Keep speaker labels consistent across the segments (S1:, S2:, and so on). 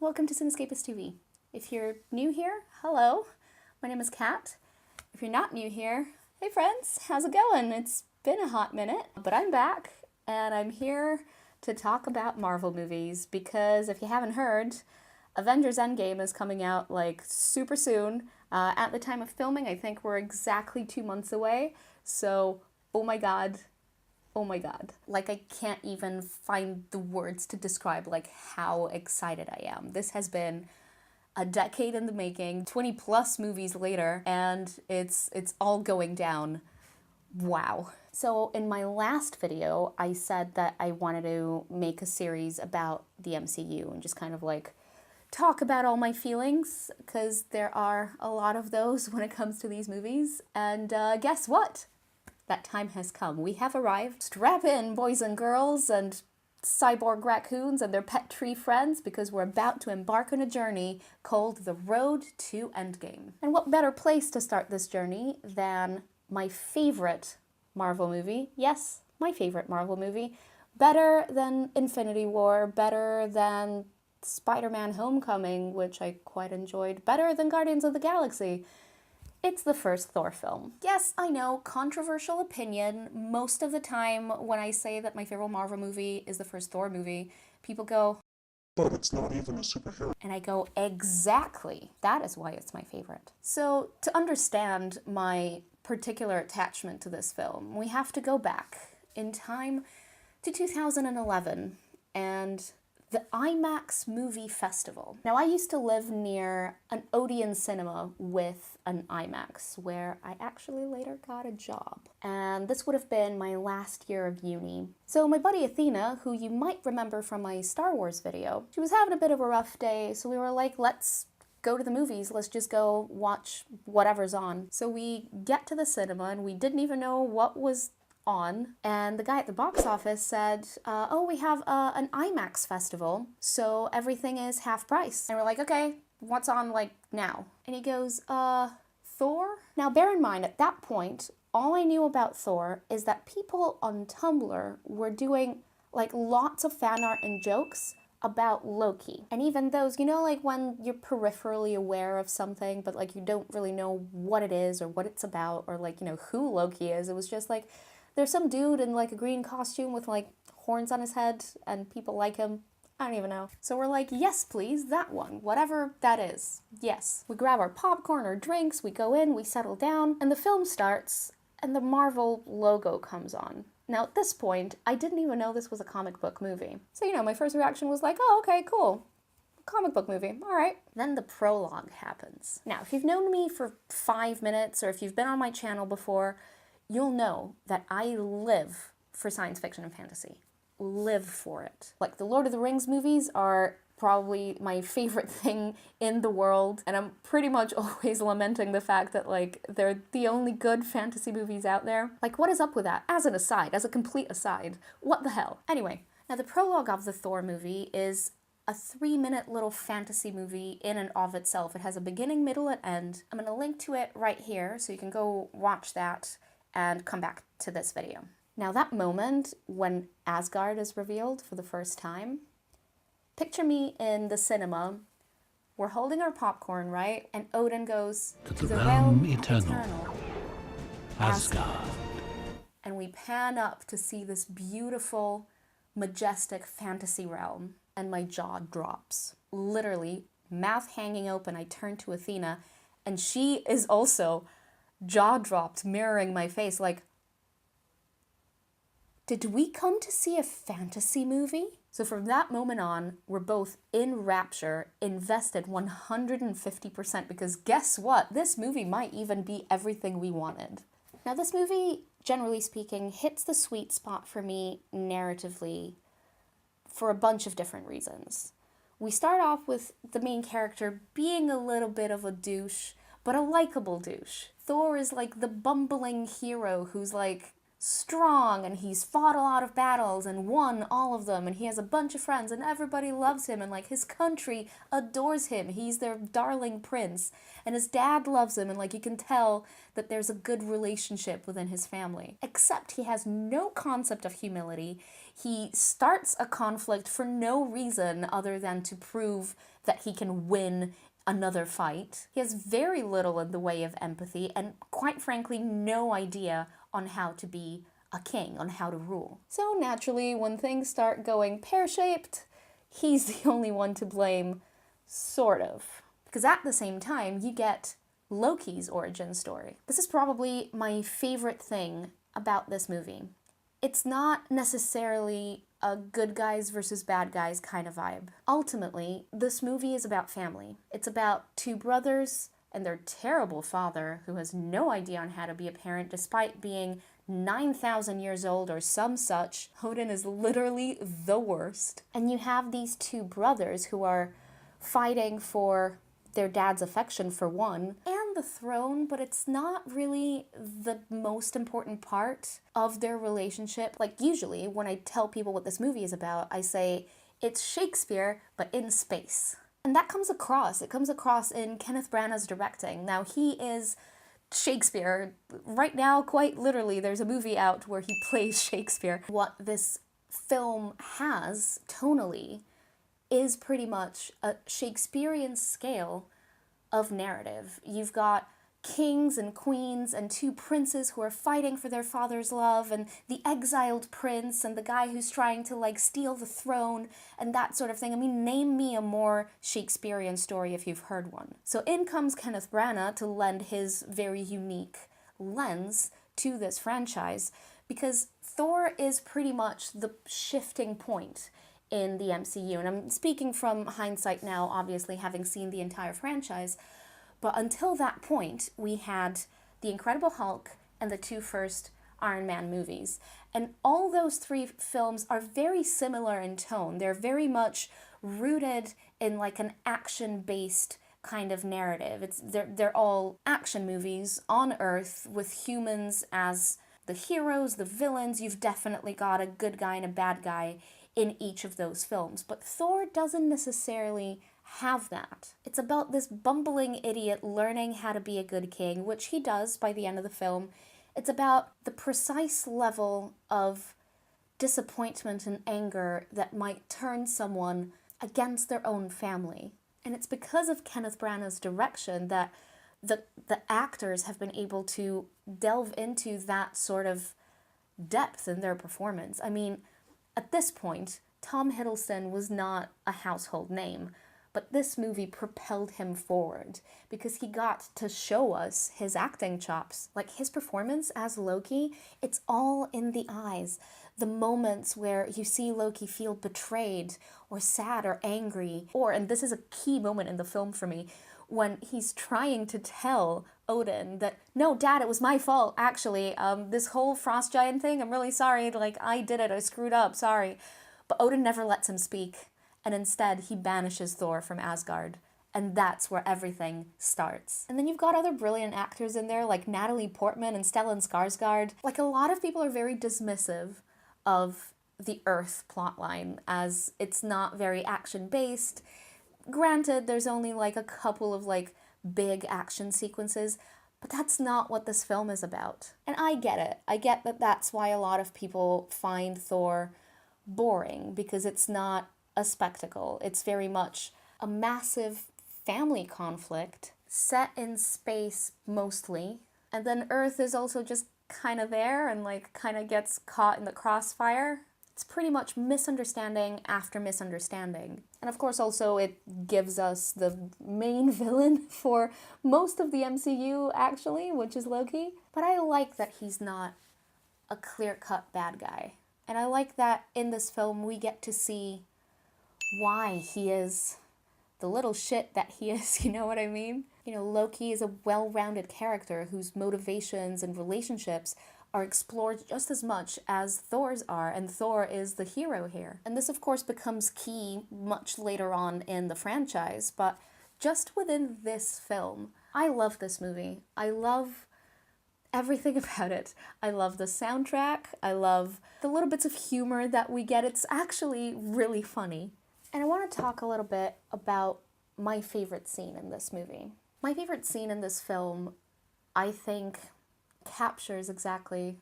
S1: Welcome to Cinescapist TV. If you're new here, hello, my name is Kat. If you're not new here, hey friends, how's it going? It's been a hot minute, but I'm back and I'm here to talk about Marvel movies because if you haven't heard, Avengers Endgame is coming out like super soon. At the time of filming, I think we're exactly 2 months away, so oh my god. Oh my god. Like, I can't even find the words to describe, like, how excited I am. This has been a decade in the making, 20 plus movies later, and it's all going down. Wow. So in my last video, I said that I wanted to make a series about the MCU and just kind of like talk about all my feelings, because there are a lot of those when it comes to these movies. And guess what? That time has come. We have arrived. Strap in, boys and girls, and cyborg raccoons and their pet tree friends, because we're about to embark on a journey called The Road to Endgame. And what better place to start this journey than my favorite Marvel movie? Yes, my favorite Marvel movie. Better than Infinity War, better than Spider-Man Homecoming, which I quite enjoyed, better than Guardians of the Galaxy. It's the first Thor film. Yes, I know, controversial opinion. Most of the time when I say that my favorite Marvel movie is the first Thor movie, people go,
S2: but it's not even a superhero.
S1: and I go, exactly. That is why it's my favorite. So to understand my particular attachment to this film, we have to go back in time to 2011 and the IMAX Movie Festival. Now, I used to live near an Odeon cinema with an IMAX, where I actually later got a job. And this would have been my last year of uni. So my buddy Athena, who you might remember from my Star Wars video, she was having a bit of a rough day, so we were like, let's go to the movies, let's just go watch whatever's on. So we get to the cinema, and we didn't even know what was on, and the guy at the box office said, oh, we have an IMAX festival, so everything is half price. And we're like, okay, what's on, like, now? And he goes, Thor? Now, bear in mind, at that point, all I knew about Thor is that people on Tumblr were doing, like, lots of fan art and jokes about Loki. And even those, you know, like when you're peripherally aware of something, but like you don't really know what it is or what it's about or like, you know, who Loki is. It was just like, there's some dude in like a green costume with like horns on his head and people like him. I don't even know. So we're like, yes, please, that one, whatever that is. Yes. We grab our popcorn or drinks, we go in, we settle down, and the film starts and the Marvel logo comes on. Now at this point, I didn't even know this was a comic book movie. So, you know, my first reaction was like, oh, okay, cool. Comic book movie, all right. Then the prologue happens. Now, if you've known me for 5 minutes or if you've been on my channel before, you'll know that I live for science fiction and fantasy. Live for it. Like, the Lord of the Rings movies are probably my favorite thing in the world, and I'm pretty much always lamenting the fact that, like, they're the only good fantasy movies out there. Like, what is up with that? As an aside, as a complete aside, what the hell? Anyway, now the prologue of the Thor movie is a 3-minute little fantasy movie in and of itself. It has a beginning, middle, and end. I'm gonna link to it right here, so you can go watch that and come back to this video. Now that moment when Asgard is revealed for the first time, picture me in the cinema, we're holding our popcorn, right? And Odin goes,
S3: to the realm eternal,
S1: Asgard. And we pan up to see this beautiful, majestic fantasy realm, and my jaw drops. Literally, mouth hanging open, I turn to Athena, and she is also jaw dropped, mirroring my face, like, did we come to see a fantasy movie? So from that moment on, we're both in rapture, invested 150%, because guess what? This movie might even be everything we wanted. Now this movie, generally speaking, hits the sweet spot for me narratively for a bunch of different reasons. We start off with the main character being a little bit of a douche, but a likable douche. Thor is like the bumbling hero who's like strong and he's fought a lot of battles and won all of them and he has a bunch of friends and everybody loves him and like his country adores him. He's their darling prince and his dad loves him and like you can tell that there's a good relationship within his family. Except he has no concept of humility. He starts a conflict for no reason other than to prove that he can win another fight. He has very little in the way of empathy and quite frankly no idea on how to be a king, on how to rule. So naturally, when things start going pear-shaped, he's the only one to blame, sort of. Because at the same time, you get Loki's origin story. This is probably my favorite thing about this movie. It's not necessarily a good guys versus bad guys kind of vibe. Ultimately, this movie is about family. It's about two brothers and their terrible father, who has no idea on how to be a parent despite being 9,000 years old or some such. Odin is literally the worst. And you have these two brothers who are fighting for their dad's affection for one, and the throne, but it's not really the most important part of their relationship. Like usually when I tell people what this movie is about, I say it's Shakespeare, but in space. And that comes across. It comes across in Kenneth Branagh's directing. Now, he is Shakespeare. Right now, quite literally, there's a movie out where he plays Shakespeare. What this film has, tonally, is pretty much a Shakespearean scale of narrative. You've got kings and queens and two princes who are fighting for their father's love and the exiled prince and the guy who's trying to like steal the throne and that sort of thing. I mean, name me a more Shakespearean story if you've heard one. So in comes Kenneth Branagh to lend his very unique lens to this franchise because Thor is pretty much the shifting point in the MCU. And I'm speaking from hindsight now, obviously having seen the entire franchise. But until that point, we had The Incredible Hulk and the two first Iron Man movies. And all those three films are very similar in tone. They're very much rooted in like an action-based kind of narrative. They're all action movies on Earth with humans as the heroes, the villains. You've definitely got a good guy and a bad guy in each of those films. But Thor doesn't necessarily have that. It's about this bumbling idiot learning how to be a good king, which he does by the end of the film. It's about the precise level of disappointment and anger that might turn someone against their own family. And it's because of Kenneth Branagh's direction that the actors have been able to delve into that sort of depth in their performance. I mean, at this point, Tom Hiddleston was not a household name, but this movie propelled him forward because he got to show us his acting chops. Like his performance as Loki, it's all in the eyes. The moments where you see Loki feel betrayed or sad or angry, and this is a key moment in the film for me, when he's trying to tell Odin that, no, Dad, it was my fault, actually. This whole frost giant thing, I'm really sorry. Like, I did it. I screwed up. Sorry. But Odin never lets him speak. And instead, he banishes Thor from Asgard. And that's where everything starts. And then you've got other brilliant actors in there, like Natalie Portman and Stellan Skarsgård. Like, a lot of people are very dismissive of the Earth plotline, as it's not very action-based. Granted, there's only like a couple of like big action sequences, but that's not what this film is about. And I get it. I get that that's why a lot of people find Thor boring, because it's not a spectacle. It's very much a massive family conflict set in space mostly. And then Earth is also just kind of there and like kind of gets caught in the crossfire. It's pretty much misunderstanding after misunderstanding. And of course also it gives us the main villain for most of the MCU actually, which is Loki. But I like that he's not a clear-cut bad guy. And I like that in this film we get to see why he is the little shit that he is, you know what I mean? You know, Loki is a well-rounded character whose motivations and relationships are explored just as much as Thor's are, and Thor is the hero here. And this, of course, becomes key much later on in the franchise, but just within this film, I love this movie. I love everything about it. I love the soundtrack. I love the little bits of humor that we get. It's actually really funny. And I want to talk a little bit about my favorite scene in this movie. My favorite scene in this film, I think, captures exactly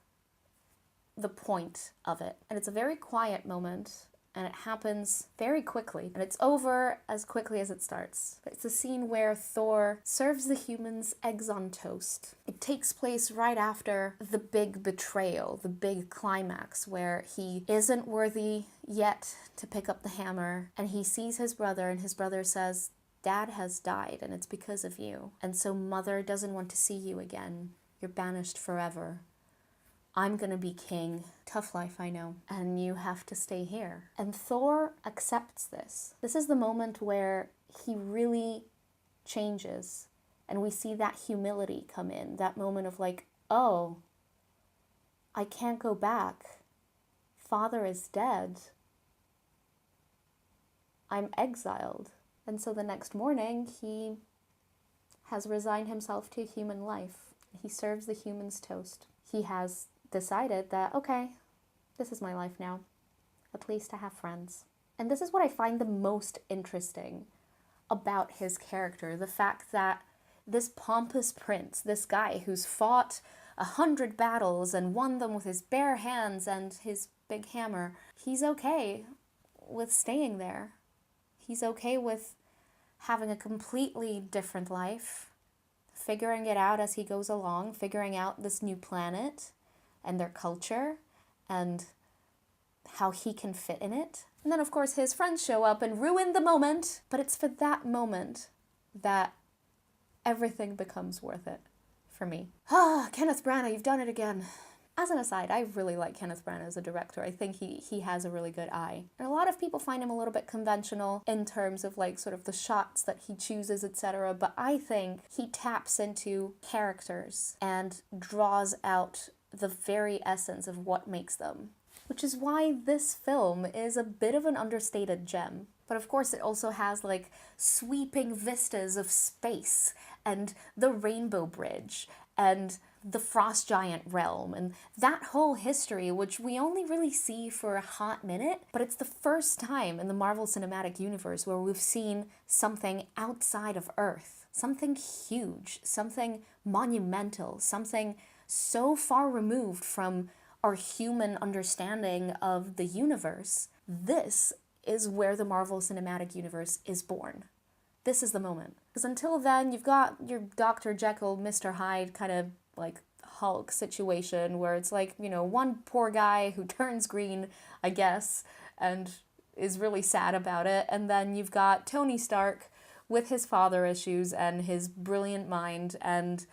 S1: the point of it. And it's a very quiet moment, and it happens very quickly, and it's over as quickly as it starts. It's a scene where Thor serves the humans eggs on toast. It takes place right after the big betrayal, the big climax, where he isn't worthy yet to pick up the hammer, and he sees his brother, and his brother says, "Dad has died, and it's because of you. And so Mother doesn't want to see you again. You're banished forever. I'm gonna be king. Tough life, I know. And you have to stay here." And Thor accepts this. This is the moment where he really changes. And we see that humility come in. That moment of like, oh, I can't go back. Father is dead. I'm exiled. And so the next morning, he has resigned himself to human life. He serves the humans toast. He has decided that, okay, this is my life now. At least I have friends. And this is what I find the most interesting about his character. The fact that this pompous prince, this guy who's fought 100 battles and won them with his bare hands and his big hammer, he's okay with staying there. He's okay with having a completely different life, figuring it out as he goes along, figuring out this new planet and their culture and how he can fit in it. And then, of course, his friends show up and ruin the moment. But it's for that moment that everything becomes worth it for me. Kenneth Branagh, you've done it again. As an aside, I really like Kenneth Branagh as a director. I think he has a really good eye. And a lot of people find him a little bit conventional in terms of like sort of the shots that he chooses, etc. But I think he taps into characters and draws out the very essence of what makes them. Which is why this film is a bit of an understated gem. But of course it also has like sweeping vistas of space and the Rainbow Bridge and the Frost Giant realm and that whole history, which we only really see for a hot minute, but it's the first time in the Marvel Cinematic Universe where we've seen something outside of Earth, something huge, something monumental, something so far removed from our human understanding of the universe. This is where the Marvel Cinematic Universe is born. This is the moment. Because until then, you've got your Dr. Jekyll, Mr. Hyde kind of like Hulk situation where it's like, you know, one poor guy who turns green, I guess, and is really sad about it. And then you've got Tony Stark with his father issues and his brilliant mind and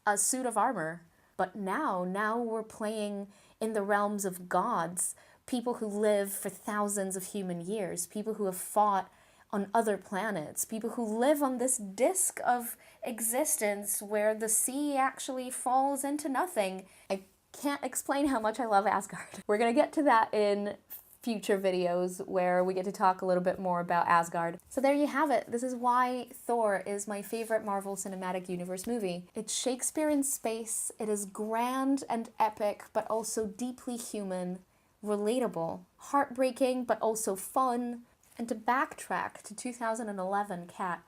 S1: a suit of armor. But now we're playing in the realms of gods, people who live for thousands of human years, people who have fought on other planets, people who live on this disk of existence where the sea actually falls into nothing. I can't explain how much I love Asgard. We're gonna get to that in future videos where we get to talk a little bit more about Asgard. So there you have it. This is why Thor is my favorite Marvel Cinematic Universe movie. It's Shakespeare in space. It is grand and epic, but also deeply human, relatable, heartbreaking, but also fun. And to backtrack to 2011, Kat,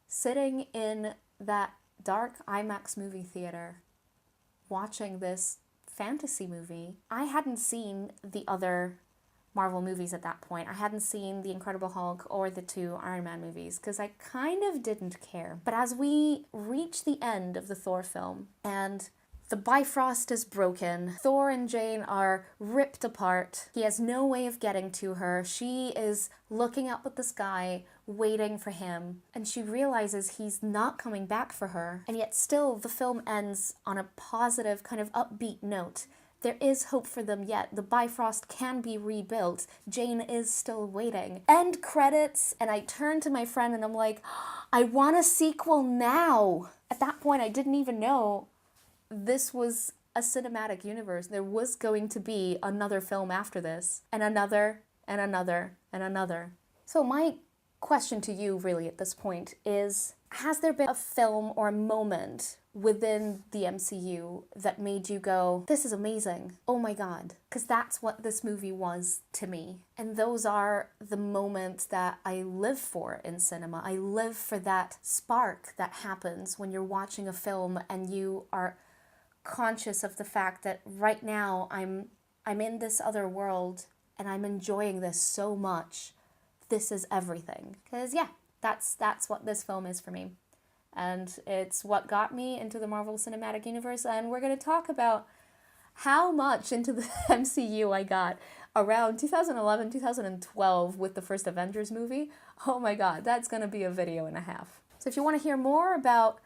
S1: sitting in that dark IMAX movie theater, watching this fantasy movie, I hadn't seen the other Marvel movies at that point. I hadn't seen The Incredible Hulk or the 2 Iron Man movies because I kind of didn't care. But as we reach the end of the Thor film and the Bifrost is broken, Thor and Jane are ripped apart. He has no way of getting to her. She is looking up at the sky, waiting for him, and she realizes he's not coming back for her. And yet still the film ends on a positive, kind of upbeat note. There is hope for them yet. The Bifrost can be rebuilt. Jane is still waiting. End credits, and I turn to my friend and I'm like, I want a sequel now. At that point, I didn't even know this was a cinematic universe. There was going to be another film after this, and another, and another, and another. So my question to you really at this point is, has there been a film or a moment within the MCU that made you go, this is amazing, oh my god, because that's what this movie was to me. And those are the moments that I live for in cinema. I live for that spark that happens when you're watching a film and you are conscious of the fact that right now I'm in this other world and I'm enjoying this so much. This is everything. Because yeah, that's what this film is for me. And it's what got me into the Marvel Cinematic Universe, and we're going to talk about how much into the MCU I got around 2011, 2012 with the first Avengers movie. Oh my god, that's going to be a video and a half. So if you want to hear more about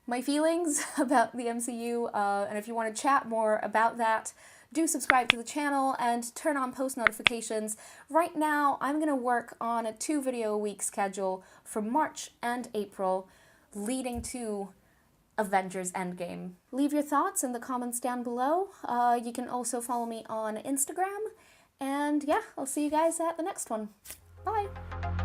S1: my feelings about the MCU, and if you want to chat more about that, do subscribe to the channel and turn on post notifications. Right now, I'm going to work on a 2-video-a-week schedule for March and April, leading to Avengers Endgame. Leave your thoughts in the comments down below. You can also follow me on Instagram. And yeah, I'll see you guys at the next one. Bye!